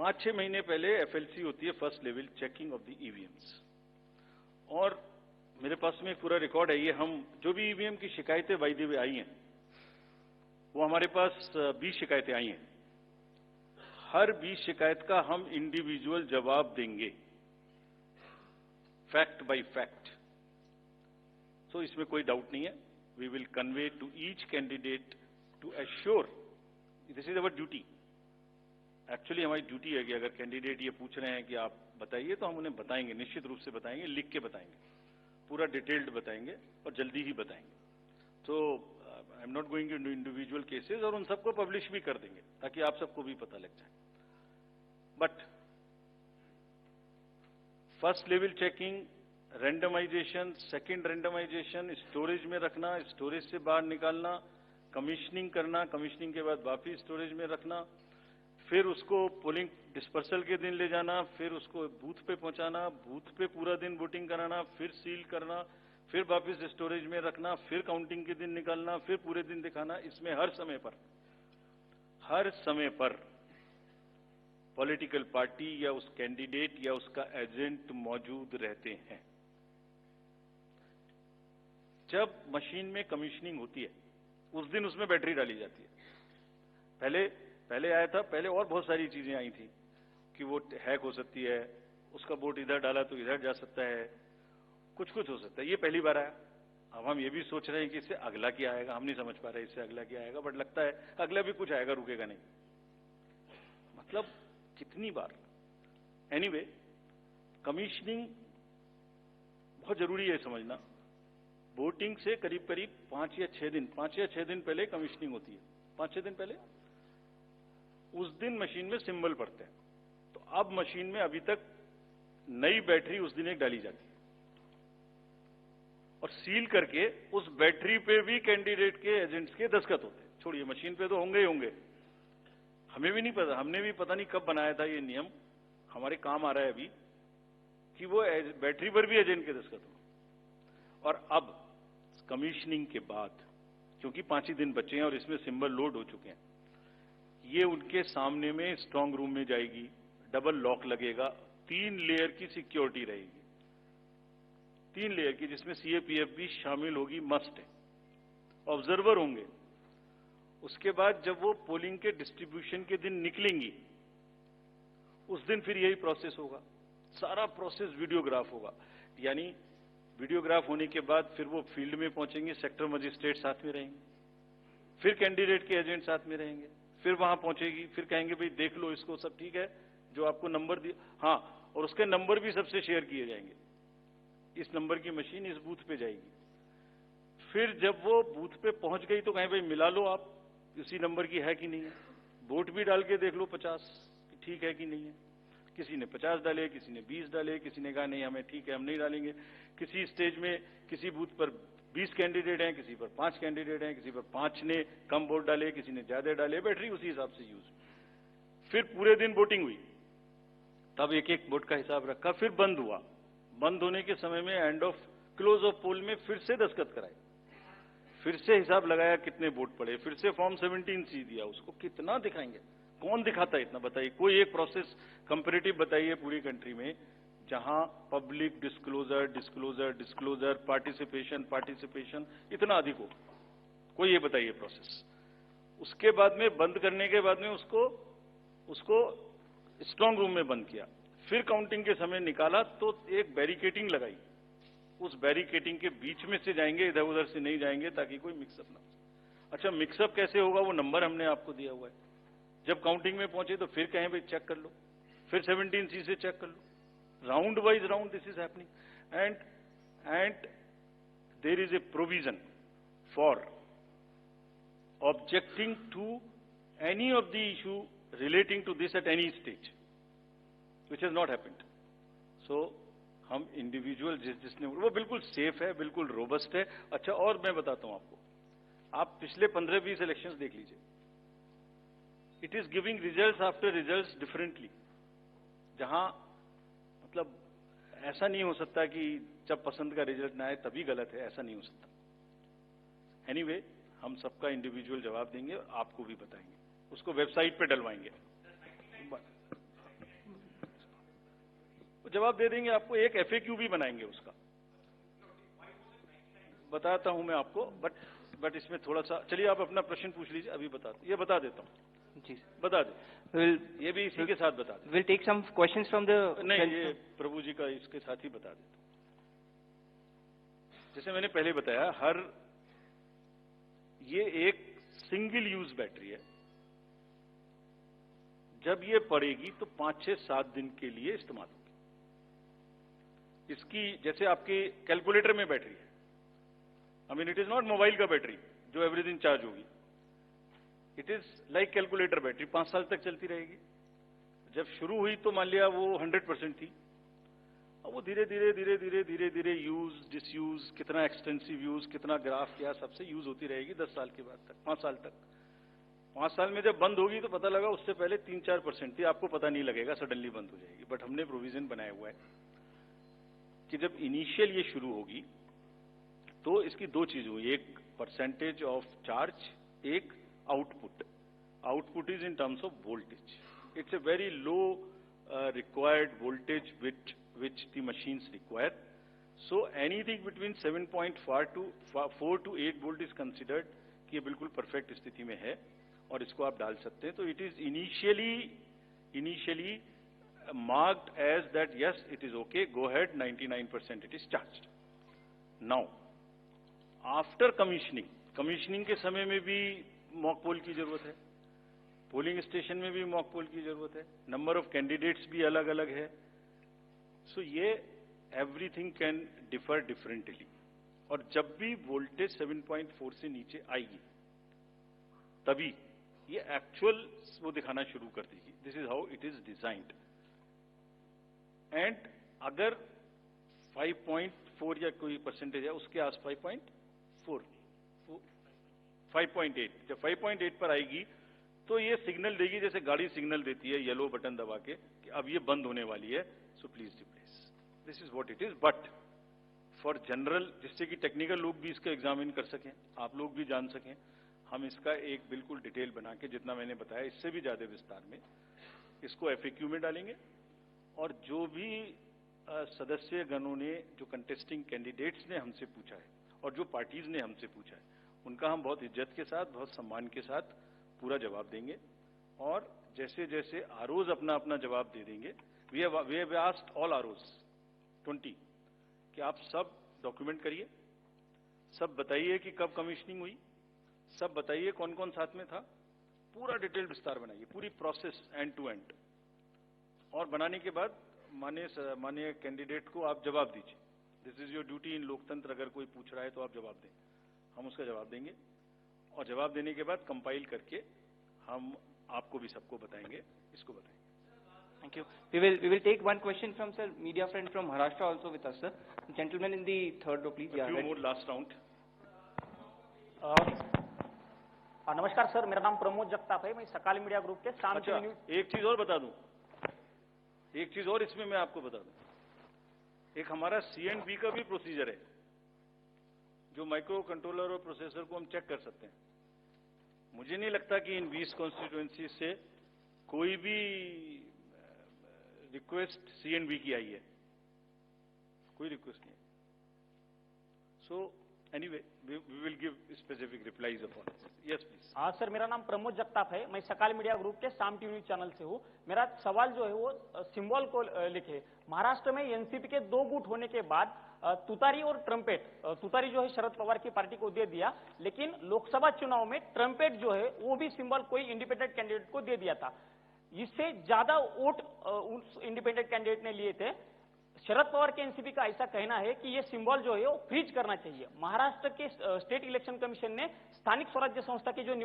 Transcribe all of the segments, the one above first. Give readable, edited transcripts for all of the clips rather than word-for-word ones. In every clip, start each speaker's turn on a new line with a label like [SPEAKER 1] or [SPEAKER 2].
[SPEAKER 1] 5-6 महीने पहले FLC होती है, first level checking of the EVMs, और मेरे पास में एक पूरा रिकॉर्ड है। ये हम जो भी ईवीएम की शिकायतें बाय द वे आई हैं, वो हमारे पास 20 शिकायतें आई हैं। हर 20 शिकायत का हम इंडिविजुअल जवाब देंगे, फैक्ट बाय फैक्ट। सो इसमें कोई डाउट नहीं है। We will convey to each candidate to assure, this is our duty. Actually हमारी ड्यूटी है कि अगर कैंडिडेट ये पूछ रहे हैं कि आप बताइए, तो हम उन्हें बताएंगे, निश्चित रूप से बताएंगे, लिख के बताएंगे, पूरा डिटेल्ड बताएंगे और जल्दी ही बताएंगे। तो I am not going into individual cases, और उन सबको पब्लिश भी कर देंगे ताकि आप सबको भी पता लग जाए। But first level checking, randomisation, second randomisation, storage में रखना, स्टोरेज से बाहर निकालना, कमीशनिंग करना, कमीशनिंग के बाद वापिस स्टोरेज में रखना, फिर उसको पोलिंग डिस्पर्सल के दिन ले जाना, फिर उसको बूथ पे पहुंचाना, बूथ पे पूरा दिन वोटिंग कराना, फिर सील करना, फिर वापस स्टोरेज में रखना, फिर काउंटिंग के दिन निकालना, फिर पूरे दिन दिखाना। इसमें हर समय पर पॉलिटिकल पार्टी या उस कैंडिडेट या उसका एजेंट मौजूद रहते हैं। जब मशीन में कमीशनिंग होती है, उस दिन उसमें बैटरी डाली जाती है। पहले आया था, पहले और बहुत सारी चीजें आई थी कि वो हैक हो सकती है, उसका वोट इधर डाला तो इधर जा सकता है, कुछ हो सकता है। ये पहली बार आया। अब हम ये भी सोच रहे हैं कि इससे अगला क्या आएगा, हम नहीं समझ पा रहे इससे अगला क्या आएगा, बट लगता है अगला भी कुछ आएगा, रुकेगा नहीं। मतलब कितनी बार। एनीवे, कमीशनिंग बहुत जरूरी है समझना। वोटिंग से करीब 5 या 6 दिन पहले कमीशनिंग होती है। 5-6 दिन पहले उस दिन मशीन में सिंबल पड़ते हैं। तो अब मशीन में अभी तक नई बैटरी उस दिन एक डाली जाती है, और सील करके उस बैटरी पे भी कैंडिडेट के एजेंट्स के दस्तखत होते हैं। छोड़िए, मशीन पे तो होंगे ही होंगे, हमें भी नहीं पता, हमने भी पता नहीं कब बनाया था ये नियम, हमारे काम आ रहा है अभी कि वो बैटरी पर भी एजेंट के दस्तखत हो। और अब कमीशनिंग के बाद, क्योंकि 5 ही दिन बचे हैं और इसमें सिंबल लोड हो चुके हैं, ये उनके सामने में स्ट्रांग रूम में जाएगी, डबल लॉक लगेगा, 3 लेयर की सिक्योरिटी रहेगी, 3 लेयर की, जिसमें CAPF भी शामिल होगी, मस्ट है। ऑब्जर्वर होंगे। उसके बाद जब वो पोलिंग के डिस्ट्रीब्यूशन के दिन निकलेंगी, उस दिन फिर यही प्रोसेस होगा। सारा प्रोसेस वीडियोग्राफ होगा, यानी वीडियोग्राफ होने के बाद फिर वो फील्ड में पहुंचेंगे, सेक्टर मजिस्ट्रेट साथ में रहेंगे, फिर कैंडिडेट के एजेंट साथ में रहेंगे, फिर वहां पहुंचेगी, फिर कहेंगे भाई देख लो इसको, सब ठीक है, जो आपको नंबर दिया, हाँ, और उसके नंबर भी सबसे शेयर किए जाएंगे। इस नंबर की मशीन इस बूथ पे जाएगी। फिर जब वो बूथ पे पहुंच गई तो कहें भाई मिला लो आप, उसी नंबर की है कि नहीं है, वोट भी डाल के देख लो 50 ठीक है कि नहीं है। किसी ने 50 डाले, किसी ने 20 डाले, किसी ने कहा नहीं हमें ठीक है, हम नहीं डालेंगे। किसी स्टेज में किसी बूथ पर 20 कैंडिडेट हैं, किसी पर 5 कैंडिडेट हैं, किसी पर 5 ने कम वोट डाले, किसी ने ज्यादा डाले, बैटरी उसी हिसाब से यूज। फिर पूरे दिन वोटिंग हुई, तब एक एक वोट का हिसाब रखा, फिर बंद हुआ। बंद होने के समय में एंड ऑफ क्लोज ऑफ पोल में फिर से दस्तखत कराए, फिर से हिसाब लगाया कितने वोट पड़े, फिर से फॉर्म 17C दिया। उसको कितना दिखाएंगे, कौन दिखाता है इतना, बताइए। कोई एक प्रोसेस कंपैरेटिव बताइए पूरी कंट्री में जहां पब्लिक डिस्क्लोजर, पार्टिसिपेशन इतना अधिक हो, कोई ये बताइए प्रोसेस। उसके बाद में बंद करने के बाद में उसको स्ट्रांग रूम में बंद किया, फिर काउंटिंग के समय निकाला तो एक बैरिकेटिंग लगाई, उस बैरिकेटिंग के बीच में से जाएंगे, इधर उधर से नहीं जाएंगे ताकि कोई मिक्सअप ना हो। अच्छा, मिक्सअप कैसे होगा, वो नंबर हमने आपको दिया हुआ है। जब काउंटिंग में पहुंचे तो फिर कहें भाई चेक कर लो, फिर 17C से चेक कर लो, round wise round this is happening. And there is a provision for objecting to any of the issue relating to this at any stage, which has not happened. So हम individual जिसने, वो बिल्कुल safe है, बिल्कुल robust है। अच्छा, और मैं बताता हूं आपको, आप पिछले 15-20 इलेक्शंस देख लीजिए, it is giving results after results differently. जहां मतलब ऐसा नहीं हो सकता कि जब पसंद का रिजल्ट ना आए तभी गलत है, ऐसा नहीं हो सकता। एनीवे, हम सबका इंडिविजुअल जवाब देंगे और आपको भी बताएंगे, उसको वेबसाइट पे डलवाएंगे। वो जवाब दे देंगे आपको, एक FAQ भी बनाएंगे उसका, बताता हूं मैं आपको। बट इसमें थोड़ा सा, चलिए आप अपना प्रश्न पूछ लीजिए, अभी ये बता देता हूं जी, बता दे, ये भी इसी के साथ बता दे।
[SPEAKER 2] Will take some questions from the,
[SPEAKER 1] नहीं, ये प्रभु जी का इसके साथ ही बता देता हूं। जैसे मैंने पहले बताया, ये एक सिंगल यूज बैटरी है। जब ये पड़ेगी तो 5 से 7 दिन के लिए इस्तेमाल होगी। इसकी जैसे आपके कैलकुलेटर में बैटरी है, I mean it is not mobile का बैटरी जो एवरी दिन चार्ज होगी, it is like calculator battery, 5 साल तक चलती रहेगी। जब शुरू हुई तो मान लिया वो 100% थी, अब वो धीरे धीरे यूज डिसयूज, कितना एक्सटेंसिव यूज, कितना ग्राफ किया, सबसे यूज होती रहेगी 10 साल के बाद तक, 5 साल तक। 5 साल में जब बंद होगी तो पता लगा उससे पहले 3-4% थी, आपको पता नहीं लगेगा, सडनली बंद हो जाएगी। बट हमने प्रोविजन बनाया हुआ है कि जब इनिशियल ये शुरू होगी तो इसकी 2 चीज हुई, एक परसेंटेज ऑफ चार्ज, एक output. Output is in terms of voltage, it's a very low required voltage which the machines require. So anything between 7.4 to 8 volt is considered कि ये बिल्कुल परफेक्ट स्थिति में है और इसको आप डाल सकते हैं। तो it is initially marked as that yes it is okay, go ahead, 99% it is charged. Now after commissioning के समय में भी मॉक पोल की जरूरत है, पोलिंग स्टेशन में भी मॉक पोल की जरूरत है, नंबर ऑफ कैंडिडेट्स भी अलग अलग है। सो ये एवरीथिंग कैन डिफर डिफरेंटली, और जब भी वोल्टेज 7.4 से नीचे आएगी तभी ये एक्चुअल वो दिखाना शुरू कर देगी। This is how it is designed. And अगर 5.4 या कोई परसेंटेज है उसके आस 5.8, जब 5.8 पर आएगी तो ये सिग्नल देगी, जैसे गाड़ी सिग्नल देती है येलो बटन दबा के कि अब ये बंद होने वाली है, so please replace. This is what it is. But for general, जिससे कि टेक्निकल लोग भी इसका एग्जामिन कर सकें, आप लोग भी जान सकें, हम इसका एक बिल्कुल डिटेल बना के, जितना मैंने बताया इससे भी ज्यादा विस्तार में, इसको FAQ में डालेंगे। और जो भी सदस्य गणों ने, जो कंटेस्टिंग कैंडिडेट्स ने हमसे पूछा है और जो पार्टीज ने हमसे पूछा है, उनका हम बहुत इज्जत के साथ, बहुत सम्मान के साथ पूरा जवाब देंगे। और जैसे जैसे आरओज अपना अपना जवाब दे देंगे, we have asked all ROs 20 कि आप सब डॉक्यूमेंट करिए, सब बताइए कि कब कमीशनिंग हुई, सब बताइए कौन कौन साथ में था, पूरा डिटेल विस्तार बनाइए, पूरी प्रोसेस एंड टू एंड। और बनाने के बाद माननीय कैंडिडेट को आप जवाब दीजिए। दिस इज योर ड्यूटी इन लोकतंत्र। अगर कोई पूछ रहा है तो आप जवाब दें, हम उसका जवाब देंगे। और जवाब देने के बाद कंपाइल करके हम आपको भी सबको बताएंगे, इसको बताएंगे।
[SPEAKER 2] Thank you. We will take one question from sir, media friend from Maharashtra also with us, sir. Gentleman in the third row, please.
[SPEAKER 1] A few more last round.
[SPEAKER 3] नमस्कार सर, मेरा नाम प्रमोद जगताप है, मैं सकाल मीडिया ग्रुप के शाम
[SPEAKER 1] अच्छा, एक चीज और बता दूं, एक चीज और इसमें मैं आपको बता दूं, एक हमारा C&B का भी प्रोसीजर है, जो माइक्रो कंट्रोलर और प्रोसेसर को हम चेक कर सकते हैं। मुझे नहीं लगता कि इन 20 कॉन्स्टिट्यूएंसी से कोई भी रिक्वेस्ट C&B की आई है, कोई रिक्वेस्ट नहीं। So anyway we will give specific replies upon this. Yes please.
[SPEAKER 3] हाँ सर, मेरा नाम प्रमोद जगताप है, मैं सकाल मीडिया ग्रुप के शाम टीवी चैनल से हूँ। मेरा सवाल जो है वो सिंबल को लिखे। महाराष्ट्र में एनसीपी के 2 गुट होने के बाद तुतारी और ट्रम्पेट, तुतारी जो है शरद पवार की पार्टी को दे दिया, लेकिन लोकसभा चुनाव में ट्रम्पेट जो है वो भी सिंबल कोई इंडिपेंडेंट कैंडिडेट को दे दिया था। इससे ज्यादा वोट उस इंडिपेंडेंट कैंडिडेट ने लिए थे। शरद पवार के एनसीपी का ऐसा कहना है कि ये सिंबल जो है वो फ्रीज करना चाहिए। महाराष्ट्र के स्टेट इलेक्शन कमीशन ने स्थानिक स्वराज्य संस्था के जो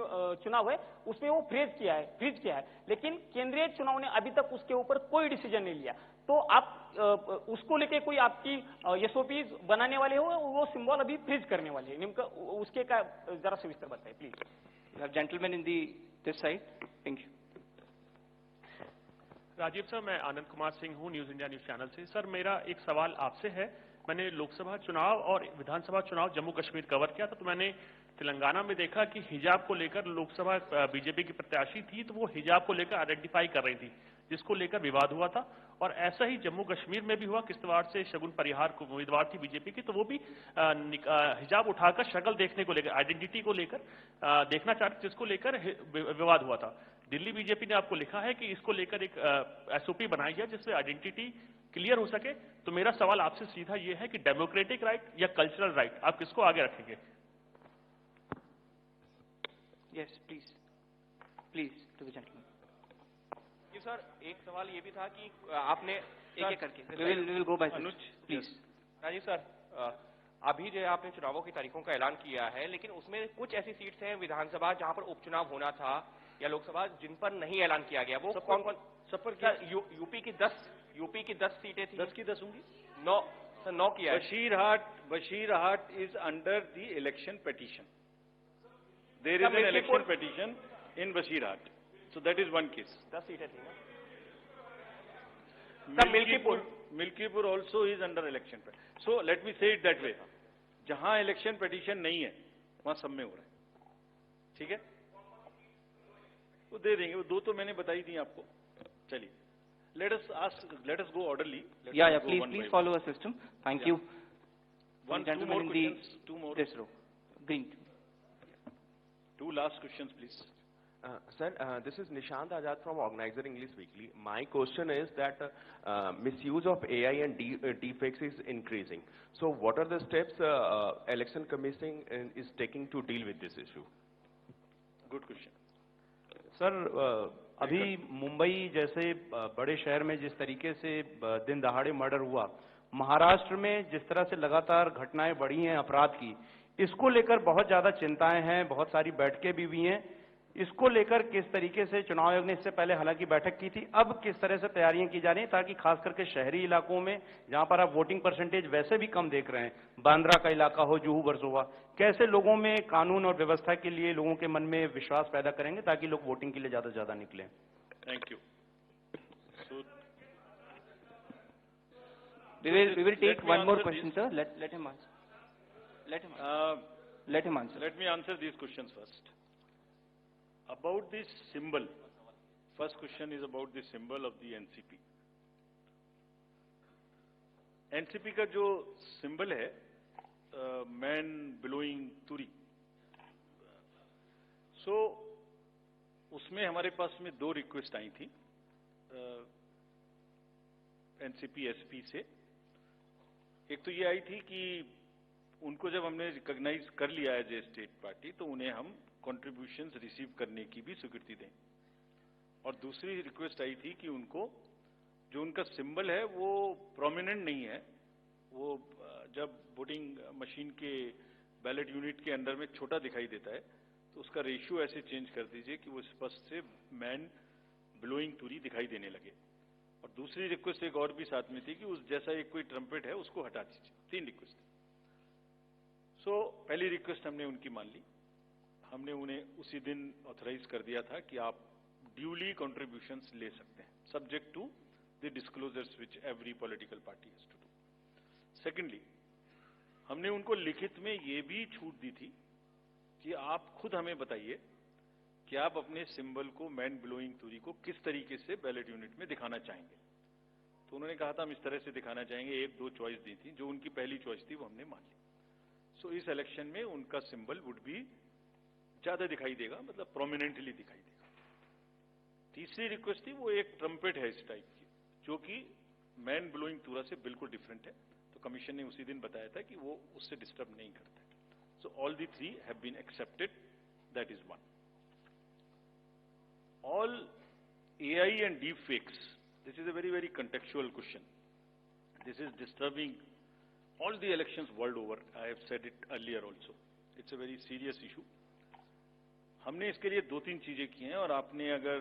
[SPEAKER 3] चुनाव है उसमें वो फ्रीज किया है, लेकिन केंद्रीय चुनाव ने अभी तक उसके ऊपर कोई डिसीजन नहीं लिया। तो आप उसको लेके कोई आपकी SOPs बनाने वाले हो, वो सिंबल अभी फ्रीज करने वाले हैं, निम्न उसके का जरा सविस्तर बताइए please.
[SPEAKER 2] Gentleman in this side, thank you.
[SPEAKER 4] Rajiv sir, मैं आनंद कुमार सिंह हूं, न्यूज इंडिया न्यूज चैनल से। सर मेरा एक सवाल आपसे है, मैंने लोकसभा चुनाव और विधानसभा चुनाव जम्मू कश्मीर कवर किया था, तो मैंने तेलंगाना में देखा कि हिजाब को लेकर लोकसभा बीजेपी की प्रत्याशी थी, तो वो हिजाब को लेकर आइडेंटिफाई कर रही थी, जिसको लेकर विवाद हुआ था। और ऐसा ही जम्मू कश्मीर में भी हुआ, किश्तवाड़ से शगुन परिहार को उम्मीदवार थी बीजेपी की, तो वो भी हिजाब उठाकर शक्ल देखने को लेकर, आइडेंटिटी को लेकर देखना चाहती, जिसको लेकर विवाद हुआ था। दिल्ली बीजेपी ने आपको लिखा है कि इसको लेकर एक एसओपी बनाई है जिससे आइडेंटिटी क्लियर हो सके। तो मेरा सवाल आपसे सीधा ये है कि डेमोक्रेटिक राइट या कल्चरल राइट, आप किसको आगे रखेंगे?
[SPEAKER 2] Yes please to the gentleman.
[SPEAKER 5] जी सर, एक सवाल ये भी था कि आपने एक करके
[SPEAKER 2] we will go by
[SPEAKER 1] Anuj
[SPEAKER 2] please.
[SPEAKER 5] Rajiv sir, अभी जो है आपने चुनावों की तारीखों का ऐलान किया है, लेकिन उसमें कुछ ऐसी सीट्स हैं विधानसभा जहां पर उपचुनाव होना था या लोकसभा जिन पर नहीं ऐलान किया गया, वो कौन कौन?
[SPEAKER 1] सब पर
[SPEAKER 5] सर, यूपी की 10 सीटें थी।
[SPEAKER 1] 10 की 10 होंगी।
[SPEAKER 5] 9 किया है।
[SPEAKER 1] Bashirhat is under the election petition. There is an election petition in Bashirhat. So that is one case.
[SPEAKER 5] 10 सीटें थी ना?
[SPEAKER 1] Milkipur also is under election petition. So let me say it that way. जहां election petition नहीं है, वहां सब में हो रहा है। ठीक है? वो दे देंगे, वो 2 तो मैंने बताई थी आपको। चलिए, let us go orderly.
[SPEAKER 2] Yeah, please follow a system. Thank you.
[SPEAKER 1] Two
[SPEAKER 2] Gentlemen
[SPEAKER 1] more
[SPEAKER 2] in
[SPEAKER 1] questions. Two more.
[SPEAKER 2] this row. Green.
[SPEAKER 1] 2 last questions, please.
[SPEAKER 6] Sir, this is Nishant Azad from Organizer English Weekly. My question is that misuse of AI and deepfakes is increasing. So what are the steps Election Commission is taking to deal with this issue?
[SPEAKER 1] Good question.
[SPEAKER 7] Sir, अभी मुंबई जैसे बड़े शहर में जिस तरीके से दिन दहाड़े मर्डर हुआ, महाराष्ट्र में जिस तरह से लगातार घटनाएं बढ़ी हैं अपराध की, इसको लेकर बहुत ज्यादा चिंताएं हैं, बहुत सारी बैठकें भी हुई हैं। इसको लेकर किस तरीके से चुनाव आयोग ने इससे पहले हालांकि बैठक की थी, अब किस तरह से तैयारियां की जा रही हैं ताकि खास करके शहरी इलाकों में जहां पर आप वोटिंग परसेंटेज वैसे भी कम देख रहे हैं, बांद्रा का इलाका हो, जुहू वर्सोवा, कैसे लोगों में कानून और व्यवस्था के लिए लोगों के मन में विश्वास पैदा करेंगे ताकि लोग वोटिंग के लिए ज्यादा से ज्यादा निकले?
[SPEAKER 1] Thank you. So,
[SPEAKER 2] We will take one more question, sir. Let him answer. Let him answer.
[SPEAKER 1] Let me answer these questions first. About this symbol, first question is about the symbol of the NCP. NCP का जो symbol है, man blowing turi. So, उसमें हमारे पास में 2 request आई थी NCP SP से। एक तो ये आई थी कि उनको जब हमने रिकॉग्नाइज कर लिया है एज स्टेट पार्टी, तो उन्हें हम कंट्रीब्यूशंस रिसीव करने की भी स्वीकृति दें। और दूसरी रिक्वेस्ट आई थी कि उनको जो उनका सिंबल है वो प्रोमिनेंट नहीं है, वो जब वोटिंग मशीन के बैलेट यूनिट के अंदर में छोटा दिखाई देता है, तो उसका रेशियो ऐसे चेंज कर दीजिए कि वो स्पष्ट से मैन ब्लोइंग तुरी दिखाई देने लगे। और दूसरी रिक्वेस्ट एक और भी साथ में थी कि उस जैसा एक कोई ट्रम्पेट है उसको हटा दीजिए। 3 रिक्वेस्ट। सो पहली रिक्वेस्ट हमने उनकी मान ली, हमने उन्हें उसी दिन ऑथराइज कर दिया था कि आप ड्यूली कंट्रीब्यूशंस ले सकते हैं, subject to the disclosures which every political party has to do. Secondly, हमने उनको लिखित में ये भी छूट दी थी कि आप खुद हमें बताइए कि आप अपने सिंबल को, मैन ब्लोइंग तुरी को किस तरीके से बैलेट यूनिट में दिखाना चाहेंगे। तो उन्होंने कहा था हम इस तरह से दिखाना चाहेंगे। 1-2 चॉइस दी थी, जो उनकी पहली चॉइस थी वो हमने मान ली। सो इस इलेक्शन में उनका सिंबल वुड बी ज्यादा दिखाई देगा, मतलब प्रोमिनेंटली दिखाई देगा। तीसरी रिक्वेस्ट थी, वो एक ट्रम्पेट है इस टाइप की, जो कि मैन ब्लोइंग तुरा से बिल्कुल डिफरेंट है। तो कमीशन ने उसी दिन बताया था कि वो उससे डिस्टर्ब नहीं करता है। So all the 3 have been accepted. That is one. All AI and deep fakes. This is a very, very contextual question. This is disturbing all the elections world over. I have said it earlier also. It's a very serious issue. हमने इसके लिए 2-3 चीजें की हैं, और आपने अगर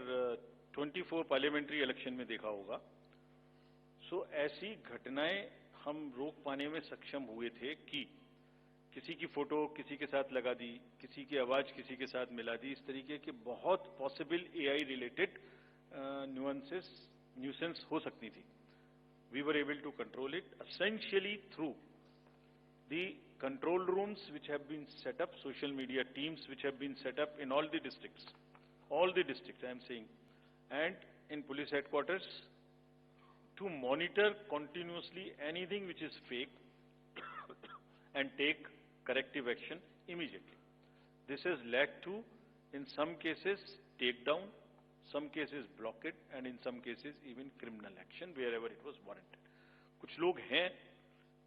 [SPEAKER 1] 24 parliamentary election में देखा होगा, सो ऐसी घटनाएं हम रोक पाने में सक्षम हुए थे कि किसी की फोटो किसी के साथ लगा दी, किसी की आवाज किसी के साथ मिला दी, इस तरीके के बहुत पॉसिबल एआई रिलेटेड न्यूसेंस हो सकती थी। We were able to control it essentially through the control rooms which have been set up, social media teams which have been set up in all the districts I am saying, and in police headquarters, to monitor continuously anything which is fake and take corrective action immediately. This has led to, in some cases, takedown, some cases blockade, and in some cases even criminal action wherever it was warranted. कुछ लोग हैं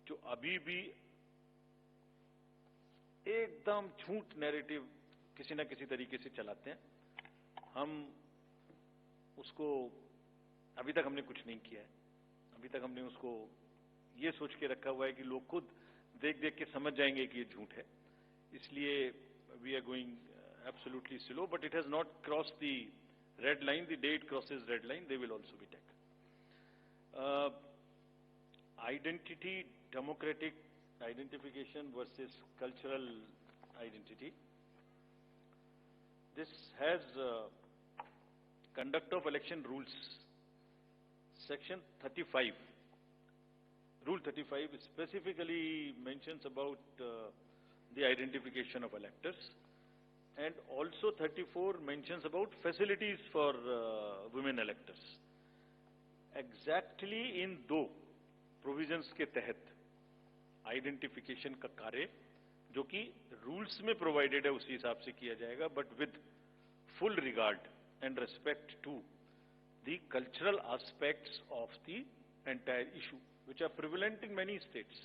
[SPEAKER 1] जो अभी भी एकदम झूठ narrative किसी न किसी तरीके से चलाते हैं. हम उसको अभी तक हमने कुछ नहीं किया है. अभी तक हमने उसको ये सोच के रखा हुआ है कि लोग खुद देख देख के समझ जाएंगे कि ये झूठ है. इसलिए we are going absolutely slow, but it has not cross the red line. The day it crosses red line, they will also be taken. Identity, democratic identification versus cultural identity. This has conduct of election rules. Section 35. Rule 35 specifically mentions about the identification of electors, and also 34 mentions about facilities for women electors. Exactly in दो provisions के तहत identification का कार्य जो कि rules में provided है उसी हिसाब से किया जाएगा, but with full regard and respect to the cultural aspects of the entire issue which are prevalent in many states,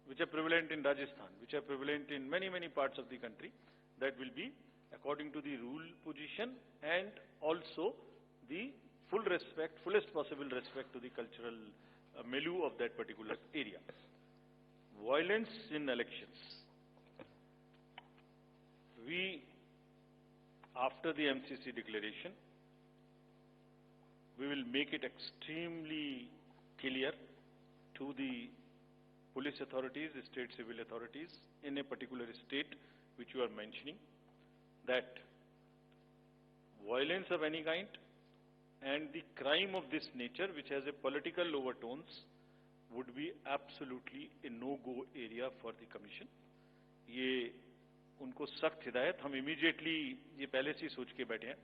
[SPEAKER 1] which are prevalent in Rajasthan, which are prevalent in many parts of the country. That will be according to the rule position and also the fullest possible respect to the cultural milieu of that particular area. Violence in elections. We, after the MCC declaration, we will make it extremely clear to the police authorities, the state civil authorities in a particular state which you are mentioning, that violence of any kind and the crime of this nature which has a political overtones would be absolutely a no-go area for the commission. ये उनको सख्त हिदायत, हम immediately ये पहले से ही सोच के बैठे हैं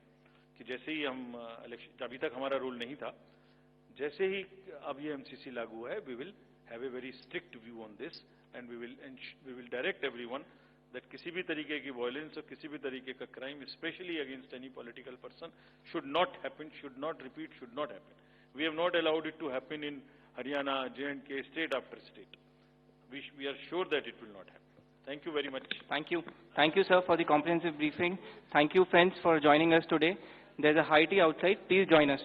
[SPEAKER 1] कि जैसे ही हम इलेक्शन, अभी तक हमारा रूल नहीं था, जैसे ही अब ये एमसीसी लागू है, we will have a very strict view on this and we will direct everyone that किसी भी तरीके की violence और किसी भी तरीके का crime, especially against any political person, should not happen, should not repeat, should not happen. We have not allowed it to happen in Haryana, J&K, state after state. We are sure that it will not happen. Thank you very much.
[SPEAKER 2] Thank you. Thank you, sir, for the comprehensive briefing. Thank you, friends, for joining us today. There's a high tea outside. Please join us.